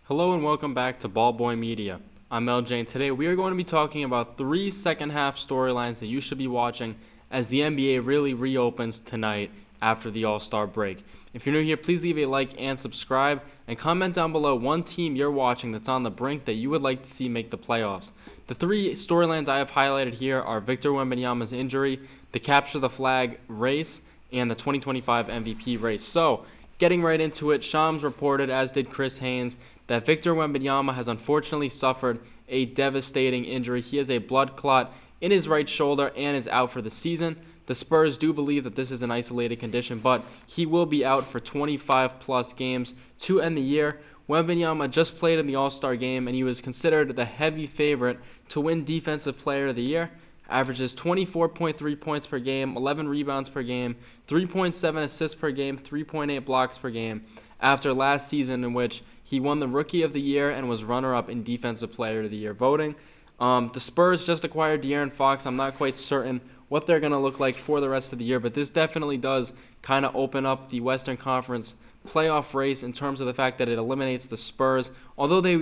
Hello and welcome back to Ballboy Media. I'm LJ and today we are going to be talking about 3 second half storylines that you should be watching as the NBA really reopens tonight after the All-Star break. If you're new here, please leave a like and subscribe and comment down below one team you're watching that's on the brink that you would like to see make the playoffs. The 3 storylines I have highlighted here are Victor Wembanyama's injury, the Capture the Flag race, and the 2025 MVP race. So, getting right into it, Shams reported, as did Chris Haynes, that Victor Wembanyama has unfortunately suffered a devastating injury. He has a blood clot in his right shoulder and is out for the season. The Spurs do believe that this is an isolated condition, but he will be out for 25-plus games to end the year. Wembanyama just played in the All-Star game, and he was considered the heavy favorite to win Defensive Player of the Year. Averages 24.3 points per game, 11 rebounds per game, 3.7 assists per game, 3.8 blocks per game, after last season in which he won the Rookie of the Year and was runner-up in Defensive Player of the Year voting. The Spurs just acquired De'Aaron Fox. I'm not quite certain what they're going to look like for the rest of the year, but this definitely does kind of open up the Western Conference playoff race in terms of the fact that it eliminates the Spurs. Although they,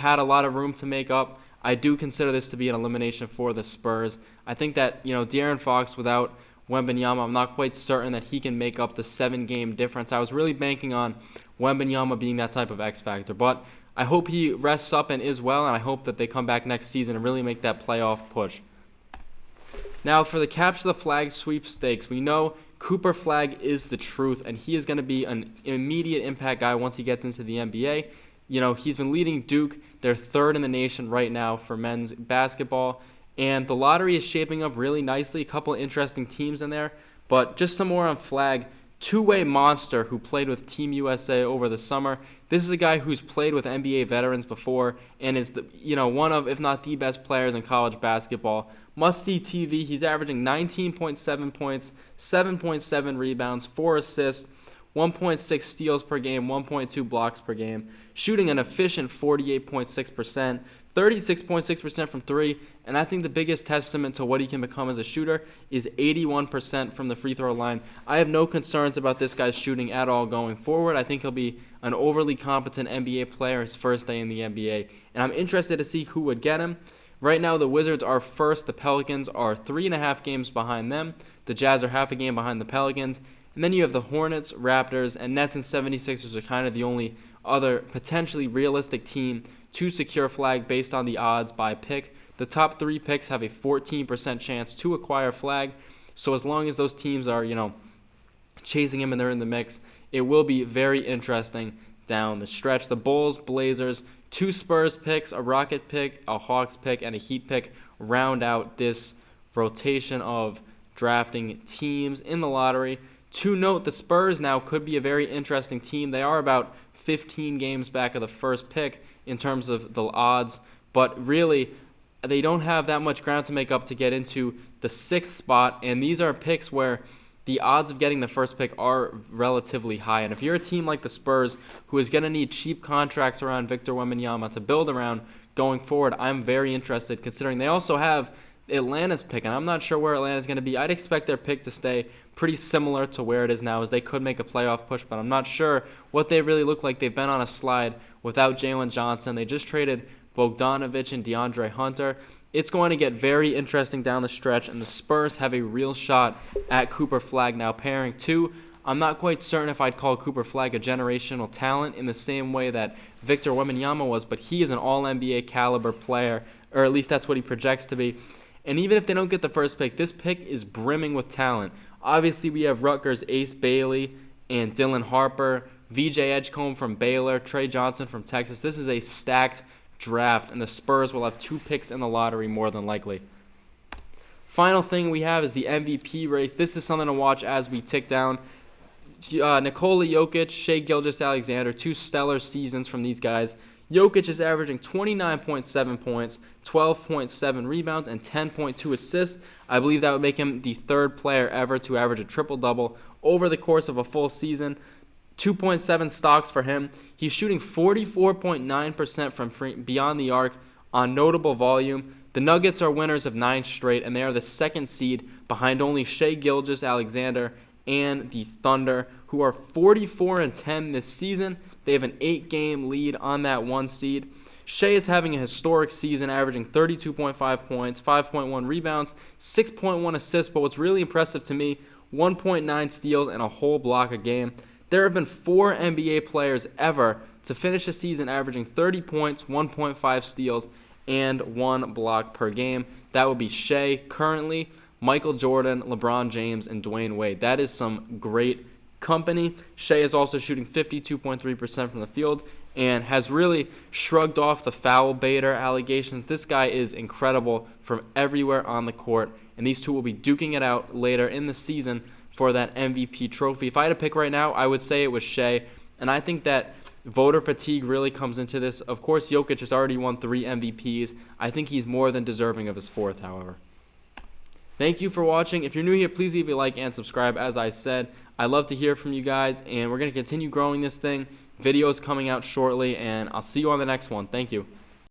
had a lot of room to make up, I do consider this to be an elimination for the Spurs. I think that, De'Aaron Fox without Wembanyama, I'm not quite certain that he can make up the 7-game difference. I was really banking on Wembanyama being that type of X factor, but I hope he rests up and is well, and I hope that they come back next season and really make that playoff push. Now, for the Capture the Flag sweepstakes, we know Cooper Flagg is the truth, and he is going to be an immediate impact guy once he gets into the NBA. He's been leading Duke. They're third in the nation right now for men's basketball, and the lottery is shaping up really nicely. A couple of interesting teams in there, but just some more on Flagg. Two-way monster who played with Team USA over the summer. This is a guy who's played with NBA veterans before and is one of, if not the best players in college basketball. Must-see TV. He's averaging 19.7 points, 7.7 rebounds, 4 assists, 1.6 steals per game, 1.2 blocks per game, shooting an efficient 48.6%, 36.6% from 3, and I think the biggest testament to what he can become as a shooter is 81% from the free throw line. I have no concerns about this guy's shooting at all going forward. I think he'll be an overly competent NBA player his first day in the NBA, and I'm interested to see who would get him. Right now, the Wizards are first. The Pelicans are 3.5 games behind them. The Jazz are half a game behind the Pelicans. And then you have the Hornets, Raptors, and Nets and 76ers are kind of the only other potentially realistic team to secure Flagg based on the odds by pick. The top 3 picks have a 14% chance to acquire Flagg. So as long as those teams are, chasing him and they're in the mix, it will be very interesting down the stretch. The Bulls, Blazers, 2 Spurs picks, a Rocket pick, a Hawks pick, and a Heat pick round out this rotation of drafting teams in the lottery. To note, the Spurs now could be a very interesting team. They are about 15 games back of the first pick in terms of the odds, but really they don't have that much ground to make up to get into the 6th spot, and these are picks where the odds of getting the first pick are relatively high. And if you're a team like the Spurs who is going to need cheap contracts around Victor Wembanyama to build around going forward, I'm very interested, considering they also have Atlanta's pick, and I'm not sure where Atlanta's going to be. I'd expect their pick to stay pretty similar to where it is now, as they could make a playoff push, but I'm not sure what they really look like. They've been on a slide without Jalen Johnson. They just traded Bogdanovic and DeAndre Hunter. It's going to get very interesting down the stretch, and the Spurs have a real shot at Cooper Flagg now pairing 2. I'm not quite certain if I'd call Cooper Flagg a generational talent in the same way that Victor Wembanyama was, but he is an all-NBA caliber player, or at least that's what he projects to be. And even if they don't get the first pick, this pick is brimming with talent. Obviously, we have Rutgers' Ace Bailey and Dylan Harper, VJ Edgecombe from Baylor, Trey Johnson from Texas. This is a stacked draft, and the Spurs will have 2 picks in the lottery more than likely. Final thing we have is the MVP race. This is something to watch as we tick down. Nikola Jokic, Shai Gilgeous-Alexander, 2 stellar seasons from these guys. Jokic is averaging 29.7 points, 12.7 rebounds, and 10.2 assists. I believe that would make him the 3rd player ever to average a triple-double over the course of a full season. 2.7 stocks for him. He's shooting 44.9% from beyond the arc on notable volume. The Nuggets are winners of 9 straight, and they are the 2nd seed behind only Shai Gilgeous-Alexander and the Thunder, who are 44-10 this season. They have an 8-game lead on that 1 seed. Shea is having a historic season, averaging 32.5 points, 5.1 rebounds, 6.1 assists, but what's really impressive to me, 1.9 steals and a whole block a game. There have been 4 NBA players ever to finish a season averaging 30 points, 1.5 steals, and 1 block per game. That would be Shea currently, Michael Jordan, LeBron James, and Dwayne Wade. That is some great company. Shea is also shooting 52.3% from the field and has really shrugged off the foul baiter allegations. This guy is incredible from everywhere on the court, and these two will be duking it out later in the season for that MVP trophy. If I had to pick right now, I would say it was Shea, and I think that voter fatigue really comes into this. Of course, Jokic has already won 3 MVPs. I think he's more than deserving of his 4th, however. Thank you for watching. If you're new here, please leave a like and subscribe. As I said, I love to hear from you guys, and we're going to continue growing this thing. Videos coming out shortly, and I'll see you on the next one. Thank you.